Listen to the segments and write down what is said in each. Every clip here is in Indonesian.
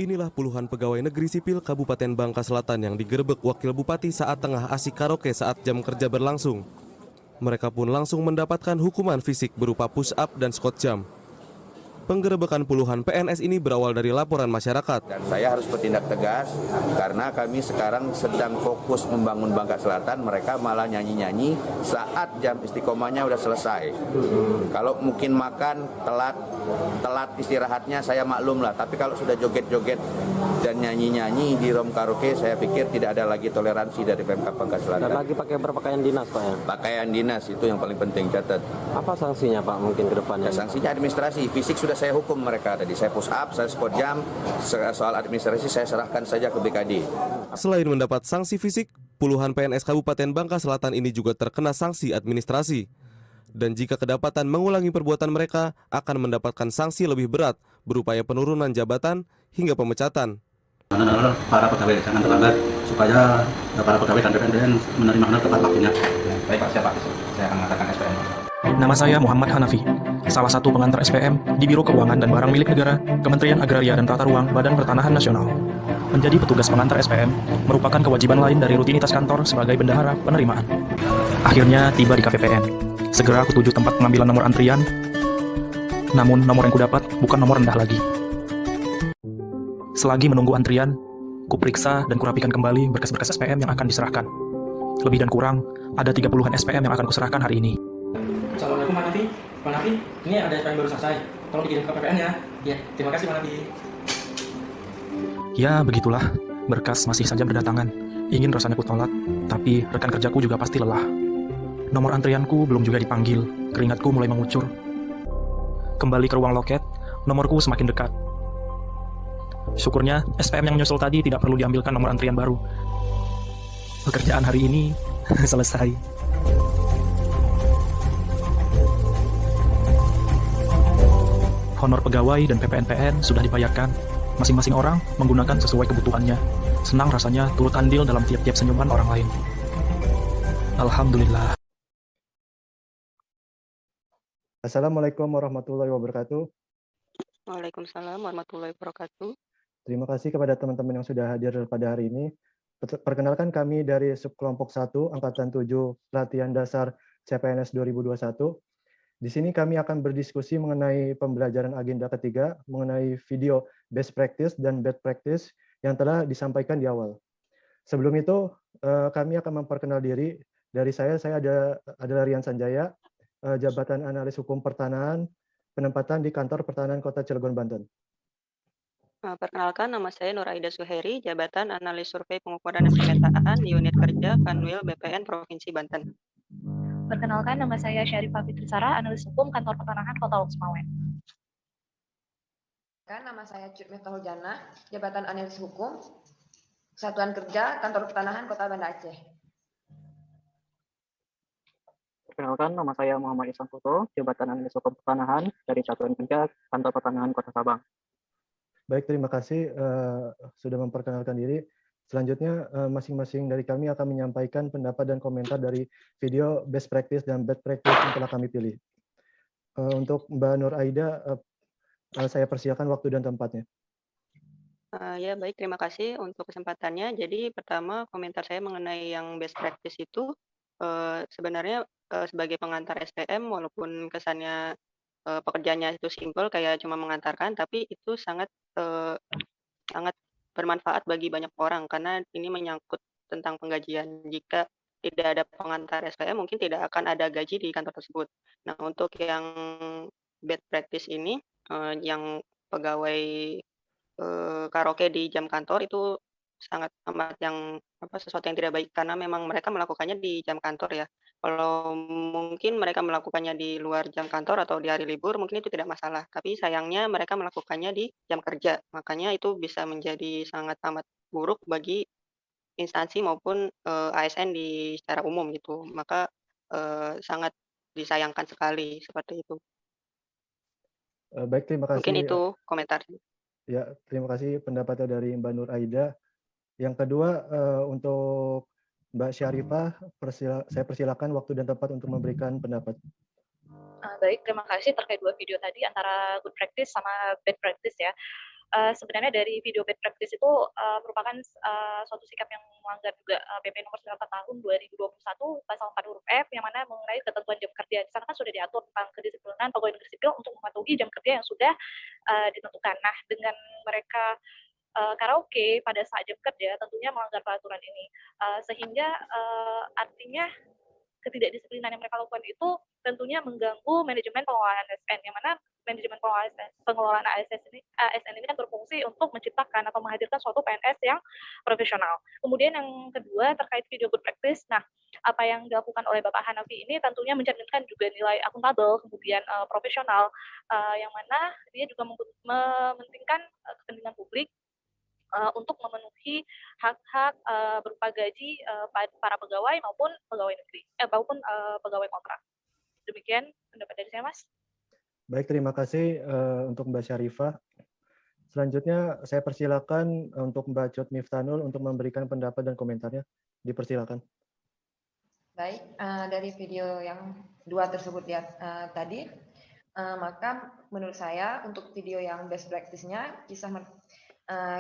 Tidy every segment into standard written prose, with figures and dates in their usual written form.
Inilah puluhan pegawai negeri sipil Kabupaten Bangka Selatan yang digerebek Wakil Bupati saat tengah asik karaoke saat jam kerja berlangsung. Mereka pun langsung mendapatkan hukuman fisik berupa push up dan squat jam. Penggerebekan puluhan PNS ini berawal dari laporan masyarakat. Dan saya harus bertindak tegas karena kami sekarang sedang fokus membangun Bangka Selatan, mereka malah nyanyi-nyanyi saat jam istiqomahnya udah selesai. Kalau mungkin makan telat istirahatnya saya maklum lah, tapi kalau sudah joget-joget dan nyanyi-nyanyi di room karaoke, saya pikir tidak ada lagi toleransi dari Pemkab Bangka Selatan. Dan lagi pakai berpakaian dinas, Pak ya? Pakaian dinas itu yang paling penting, catat. Apa sanksinya, Pak, mungkin ke depannya? Ya, sanksinya administrasi, fisik sudah saya hukum mereka tadi. Saya push up, saya squat jam, soal administrasi saya serahkan saja ke BKD. Selain mendapat sanksi fisik, puluhan PNS Kabupaten Bangka Selatan ini juga terkena sanksi administrasi. Dan jika kedapatan mengulangi perbuatan mereka, akan mendapatkan sanksi lebih berat, berupaya penurunan jabatan hingga pemecatan. Adalah para pegawai jangan terlambat supaya para pegawai dan PNS menerima honor tepat waktunya. Baik Pak, siapa? Saya akan mengatakan SPM. Nama saya Muhammad Hanafi, salah satu pengantar SPM di Biro Keuangan dan Barang Milik Negara, Kementerian Agraria dan Tata Ruang, Badan Pertanahan Nasional. Menjadi petugas pengantar SPM merupakan kewajiban lain dari rutinitas kantor sebagai bendahara penerimaan. Akhirnya tiba di KPPN. Segera aku tuju tempat pengambilan nomor antrian. Namun nomor yang kudapat bukan nomor rendah lagi. Selagi menunggu antrian, kuperiksa dan kurapikan kembali berkas-berkas SPM yang akan diserahkan. Lebih dan kurang, ada 30-an SPM yang akan kuserahkan hari ini. Assalamualaikum Pak Nafi. Pak Nafi, ini ada SPM baru selesai. Tolong dikirim ke PPN ya. Ya, terima kasih Pak Nafi. Ya, begitulah. Berkas masih saja berdatangan. Ingin rasanya ku tolak, tapi rekan kerjaku juga pasti lelah. Nomor antrianku belum juga dipanggil. Keringatku mulai mengucur. Kembali ke ruang loket, nomorku semakin dekat. Syukurnya, SPM yang menyusul tadi tidak perlu diambilkan nomor antrian baru. Pekerjaan hari ini selesai. Honor pegawai dan PPN-PN sudah dibayarkan. Masing-masing orang menggunakan sesuai kebutuhannya. Senang rasanya turut andil dalam tiap-tiap senyuman orang lain. Alhamdulillah. Assalamualaikum warahmatullahi wabarakatuh. Waalaikumsalam warahmatullahi wabarakatuh. Terima kasih kepada teman-teman yang sudah hadir pada hari ini. Perkenalkan kami dari subkelompok 1 Angkatan 7 Pelatihan Dasar CPNS 2021. Di sini kami akan berdiskusi mengenai pembelajaran agenda ketiga, mengenai video best practice dan bad practice yang telah disampaikan di awal. Sebelum itu, kami akan memperkenal diri. Dari saya adalah Rian Sanjaya, Jabatan Analis Hukum Pertanahan, penempatan di Kantor Pertanahan Kota Cilegon, Banten. Perkenalkan, nama saya Nur Aida Suheri, Jabatan Analis Survei Pengukuran dan Pemetaan di Unit Kerja Kanwil BPN Provinsi Banten. Perkenalkan, nama saya Syarifah Fitrisara, Analis Hukum Kantor Pertanahan Kota Loksmawe. Nama saya Cut Miftahul Jannah, Jabatan Analis Hukum, Satuan Kerja Kantor Pertanahan Kota Banda Aceh. Perkenalkan, nama saya Muhammad Ihsan Puto, Jabatan Analis Hukum Pertanahan dari Satuan Kerja Kantor Pertanahan Kota Sabang. Baik, terima kasih sudah memperkenalkan diri. Selanjutnya, masing-masing dari kami akan menyampaikan pendapat dan komentar dari video best practice dan bad practice yang telah kami pilih. Untuk Mbak Nur Aida, saya persilakan waktu dan tempatnya. Ya, baik, terima kasih untuk kesempatannya. Jadi pertama komentar saya mengenai yang best practice itu sebenarnya sebagai pengantar SPM walaupun kesannya pekerjaannya itu simpel kayak cuma mengantarkan, tapi itu sangat bermanfaat bagi banyak orang karena ini menyangkut tentang penggajian. Jika tidak ada pengantar SPM mungkin tidak akan ada gaji di kantor tersebut. Nah, untuk yang bad practice ini yang pegawai karaoke di jam kantor itu sangat amat sesuatu yang tidak baik karena memang mereka melakukannya di jam kantor ya. Kalau mungkin mereka melakukannya di luar jam kantor atau di hari libur mungkin itu tidak masalah, tapi sayangnya mereka melakukannya di jam kerja. Makanya itu bisa menjadi sangat amat buruk bagi instansi maupun ASN secara umum gitu. Maka sangat disayangkan sekali seperti itu. Baik, terima kasih. Mungkin itu komentar. Ya, terima kasih pendapatnya dari Mbak Nur Aida. Yang kedua, untuk Mbak Syarifah, saya persilakan waktu dan tempat untuk memberikan pendapat. Baik, terima kasih terkait dua video tadi antara good practice sama bad practice ya. sebenarnya dari video bad practice itu merupakan suatu sikap yang melanggar juga PP nomor 9 tahun 2021 pasal 4 huruf F yang mana mengenai ketentuan jam kerja. Di sana kan sudah diatur tentang kedisiplinan pegawai negeri sipil untuk mematuhi jam kerja yang sudah ditentukan. Nah, dengan mereka karaoke pada saat jam kerja tentunya melanggar peraturan ini, sehingga artinya ketidakdisiplinan yang mereka lakukan itu tentunya mengganggu manajemen pengelolaan ASN, yang mana manajemen pengelolaan ASN ini kan berfungsi untuk menciptakan atau menghadirkan suatu PNS yang profesional. Kemudian yang kedua terkait video good practice, nah apa yang dilakukan oleh Bapak Hanafi ini tentunya mencerminkan juga nilai akuntabel, kemudian profesional, yang mana dia juga mementingkan kepentingan publik untuk memenuhi hak-hak berupa gaji para pegawai maupun pegawai negeri pegawai kontrak. Demikian pendapat dari saya, Mas. Baik, terima kasih untuk Mbak Syarifah. Selanjutnya saya persilakan untuk Mbak Cut Miftanul untuk memberikan pendapat dan komentarnya. Dipersilakan. Baik, dari video yang dua tersebut ya tadi, maka menurut saya untuk video yang best practice-nya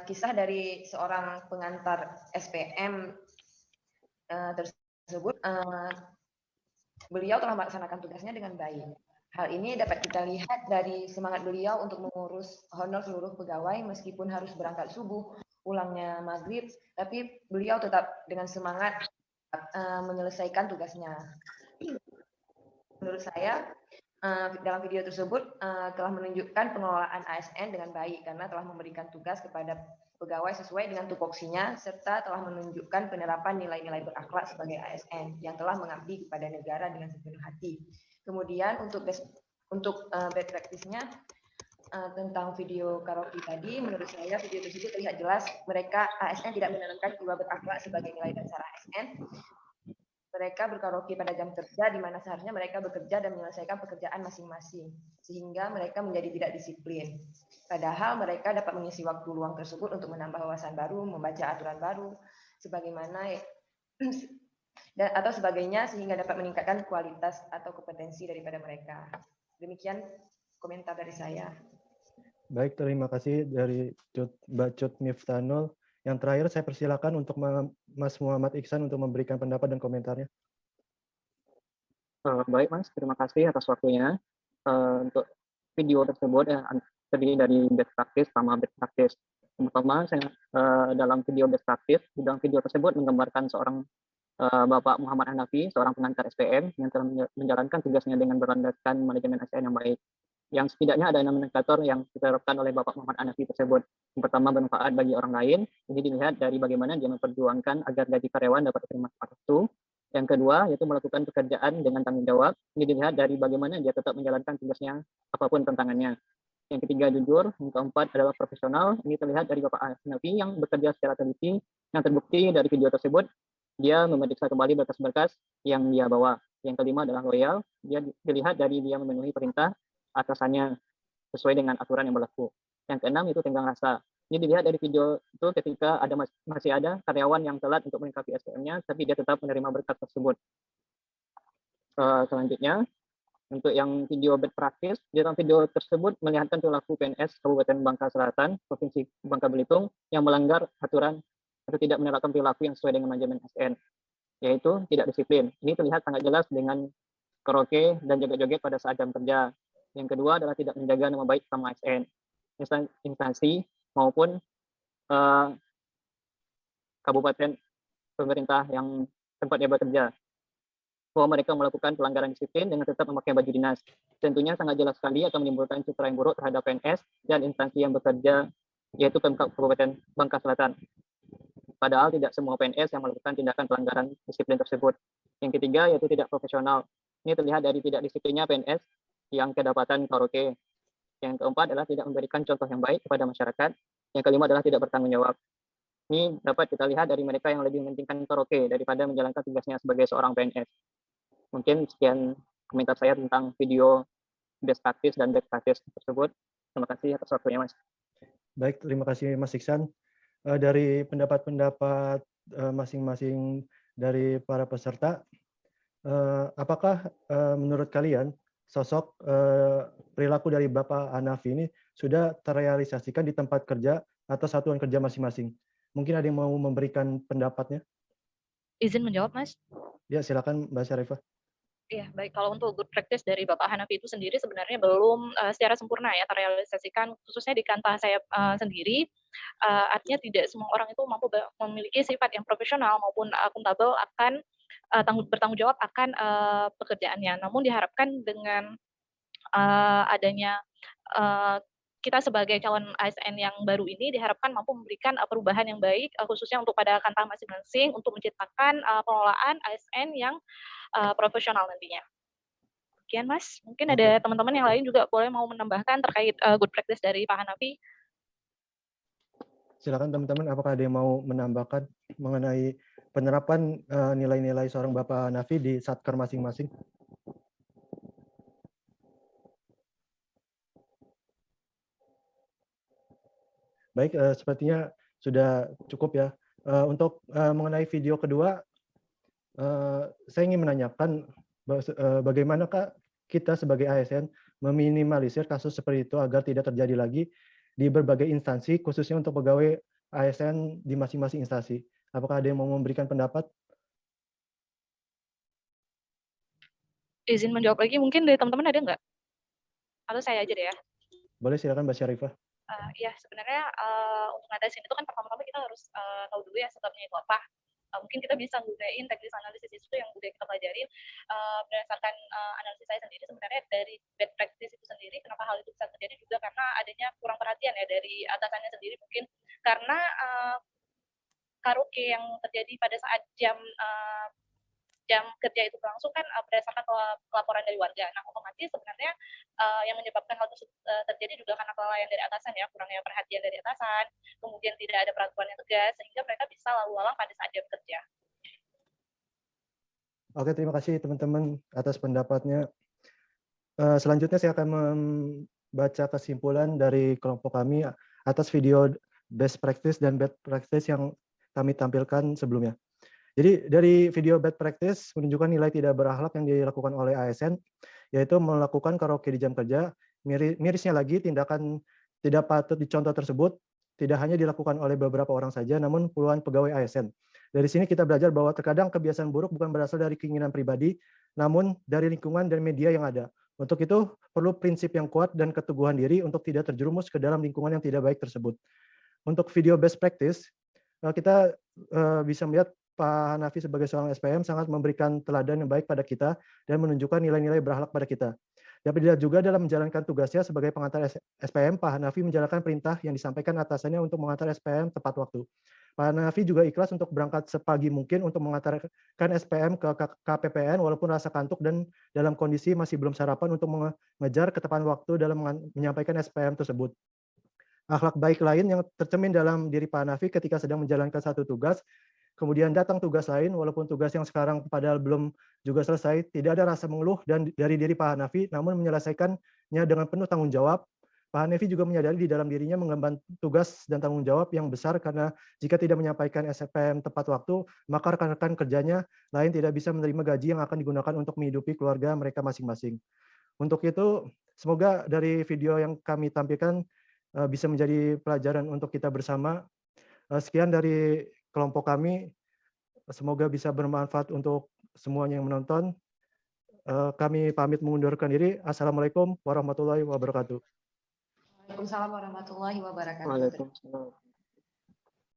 kisah dari seorang pengantar SPM tersebut, beliau telah melaksanakan tugasnya dengan baik. Hal ini dapat kita lihat dari semangat beliau untuk mengurus honor seluruh pegawai meskipun harus berangkat subuh, pulangnya maghrib, tapi beliau tetap dengan semangat menyelesaikan tugasnya. Menurut saya, dalam video tersebut telah menunjukkan pengelolaan ASN dengan baik karena telah memberikan tugas kepada pegawai sesuai dengan tupoksinya serta telah menunjukkan penerapan nilai-nilai berakhlak sebagai ASN yang telah mengabdi kepada negara dengan sepenuh hati. Kemudian untuk bad practice-nya tentang video karaoke tadi, menurut saya video tersebut terlihat jelas mereka ASN tidak menanamkan jiwa berakhlak sebagai nilai dasar ASN. Mereka berkaraoke pada jam kerja, di mana seharusnya mereka bekerja dan menyelesaikan pekerjaan masing-masing, sehingga mereka menjadi tidak disiplin. Padahal mereka dapat mengisi waktu luang tersebut untuk menambah wawasan baru, membaca aturan baru, sebagaimana atau sebagainya, sehingga dapat meningkatkan kualitas atau kompetensi daripada mereka. Demikian komentar dari saya. Baik, terima kasih dari Mbak Cut Miftanul. Yang terakhir saya persilakan untuk Mas Muhammad Iksan untuk memberikan pendapat dan komentarnya. Baik Mas, terima kasih atas waktunya. Untuk video tersebut terdiri dari best practice sama best practice. Pertama, saya dalam video best practice, dalam video tersebut menggambarkan seorang Bapak Muhammad Hanafi, seorang pengantar SPM yang telah menjalankan tugasnya dengan berlandaskan manajemen ASN yang baik. Yang setidaknya ada 6 indikator yang diterapkan oleh Bapak Muhammad Hanafi tersebut. Yang pertama, bermanfaat bagi orang lain. Ini dilihat dari bagaimana dia memperjuangkan agar gaji karyawan dapat diterima tepat waktu. Yang kedua, yaitu melakukan pekerjaan dengan tanggung jawab. Ini dilihat dari bagaimana dia tetap menjalankan tugasnya apapun tantangannya. Yang ketiga, jujur. Yang keempat adalah profesional. Ini terlihat dari Bapak Hanafi yang bekerja secara teliti. Yang terbukti dari video tersebut, dia memeriksa kembali berkas-berkas yang dia bawa. Yang kelima adalah loyal. Dia dilihat dari dia memenuhi perintah atasannya sesuai dengan aturan yang berlaku. Yang keenam itu tenggang rasa. Ini dilihat dari video itu ketika masih ada karyawan yang telat untuk melengkapi SPM-nya, tapi dia tetap menerima berkat tersebut. Selanjutnya, untuk yang video bad practice, di dalam video tersebut melihatkan perilaku PNS Kabupaten Bangka Selatan, Provinsi Bangka Belitung, yang melanggar aturan atau tidak menerapkan perilaku yang sesuai dengan manajemen ASN, yaitu tidak disiplin. Ini terlihat sangat jelas dengan karaoke dan joget-joget pada saat jam kerja. Yang kedua adalah tidak menjaga nama baik sama ASN, instansi maupun kabupaten pemerintah yang tempat dia bekerja, bahwa mereka melakukan pelanggaran disiplin dengan tetap memakai baju dinas. Tentunya sangat jelas sekali akan menimbulkan citra yang buruk terhadap PNS dan instansi yang bekerja, yaitu Pemkab Kabupaten Bangka Selatan. Padahal tidak semua PNS yang melakukan tindakan pelanggaran disiplin tersebut. Yang ketiga yaitu tidak profesional. Ini terlihat dari tidak disiplinnya PNS yang kedapatan karaoke. Yang keempat adalah tidak memberikan contoh yang baik kepada masyarakat. Yang kelima adalah tidak bertanggung jawab. Ini dapat kita lihat dari mereka yang lebih mementingkan karaoke daripada menjalankan tugasnya sebagai seorang PNS. Mungkin sekian komentar saya tentang video best practice dan bad practice tersebut. Terima kasih atas waktunya, Mas. Baik, terima kasih Mas Iksan. Dari pendapat-pendapat masing-masing dari para peserta, apakah menurut kalian sosok perilaku dari Bapak Hanafi ini sudah terrealisasikan di tempat kerja atau satuan kerja masing-masing. Mungkin ada yang mau memberikan pendapatnya? Izin menjawab, Mas? Ya, silakan Mbak Syarifah. Iya, baik. Kalau untuk good practice dari Bapak Hanafi itu sendiri sebenarnya belum secara sempurna ya terrealisasikan, khususnya di kantor saya sendiri. Artinya tidak semua orang itu mampu memiliki sifat yang profesional maupun akuntabel akan bertanggung jawab akan pekerjaannya. Namun diharapkan dengan adanya kita sebagai calon ASN yang baru ini diharapkan mampu memberikan perubahan yang baik, khususnya untuk pada kantor masing-masing untuk menciptakan pengelolaan ASN yang profesional nantinya. Sekian, Mas. Mungkin ada teman-teman yang lain juga boleh mau menambahkan terkait good practice dari Pak Hanafi. Silakan teman-teman, apakah ada yang mau menambahkan mengenai penerapan nilai-nilai seorang Bapak Hanafi di satker masing-masing? Baik, sepertinya sudah cukup ya. Untuk mengenai video kedua, saya ingin menanyakan bagaimanakah kita sebagai ASN meminimalisir kasus seperti itu agar tidak terjadi lagi di berbagai instansi, khususnya untuk pegawai ASN di masing-masing instansi. Apakah ada yang mau memberikan pendapat? Izin menjawab lagi, mungkin dari teman-teman ada nggak? Atau saya aja deh ya? Boleh, silakan Mbak Syarifah. Ya, sebenarnya untuk ngatasin itu kan pertama-tama kita harus tahu dulu ya sebabnya itu apa. Mungkin kita bisa gunain teknis analisis itu yang udah kita pelajarin berdasarkan analisis saya sendiri sebenarnya dari bad practice itu sendiri. Kenapa hal itu bisa terjadi juga karena adanya kurang perhatian ya dari atasannya sendiri mungkin karena karaoke yang terjadi pada saat jam kerja itu berlangsung kan berdasarkan laporan dari warga. Nah, otomatis sebenarnya yang menyebabkan hal tersebut terjadi juga karena kelalaian dari atasan ya, kurangnya perhatian dari atasan, kemudian tidak ada peraturan yang tegas, sehingga mereka bisa lalu lalang pada saat jam kerja. Oke, terima kasih teman-teman atas pendapatnya. Selanjutnya saya akan membaca kesimpulan dari kelompok kami atas video best practice dan bad practice yang kami tampilkan sebelumnya. Jadi dari video bad practice menunjukkan nilai tidak berakhlak yang dilakukan oleh ASN, yaitu melakukan karaoke di jam kerja. Mirisnya lagi, tindakan tidak patut dicontoh tersebut tidak hanya dilakukan oleh beberapa orang saja, namun puluhan pegawai ASN. Dari sini kita belajar bahwa terkadang kebiasaan buruk bukan berasal dari keinginan pribadi, namun dari lingkungan dan media yang ada. Untuk itu, perlu prinsip yang kuat dan keteguhan diri untuk tidak terjerumus ke dalam lingkungan yang tidak baik tersebut. Untuk video best practice, kita bisa melihat Pak Hanafi sebagai seorang SPM sangat memberikan teladan yang baik pada kita dan menunjukkan nilai-nilai berakhlak pada kita. Dapat dilihat juga dalam menjalankan tugasnya sebagai pengantar SPM, Pak Hanafi menjalankan perintah yang disampaikan atasannya untuk mengantar SPM tepat waktu. Pak Hanafi juga ikhlas untuk berangkat sepagi mungkin untuk mengantarkan SPM ke KPPN walaupun rasa kantuk dan dalam kondisi masih belum sarapan untuk mengejar ketepatan waktu dalam menyampaikan SPM tersebut. Akhlak baik lain yang tercermin dalam diri Pak Hanafi ketika sedang menjalankan satu tugas, kemudian datang tugas lain, walaupun tugas yang sekarang padahal belum juga selesai, tidak ada rasa mengeluh dan dari diri Pak Hanafi, namun menyelesaikannya dengan penuh tanggung jawab. Pak Hanafi juga menyadari di dalam dirinya mengemban tugas dan tanggung jawab yang besar karena jika tidak menyampaikan SPM tepat waktu, maka rekan-rekan kerjanya lain tidak bisa menerima gaji yang akan digunakan untuk menghidupi keluarga mereka masing-masing. Untuk itu, semoga dari video yang kami tampilkan bisa menjadi pelajaran untuk kita bersama. Sekian dari kelompok kami, semoga bisa bermanfaat untuk semuanya yang menonton. Kami pamit mengundurkan diri. Assalamualaikum warahmatullahi wabarakatuh. Waalaikumsalam warahmatullahi wabarakatuh. Waalaikumsalam.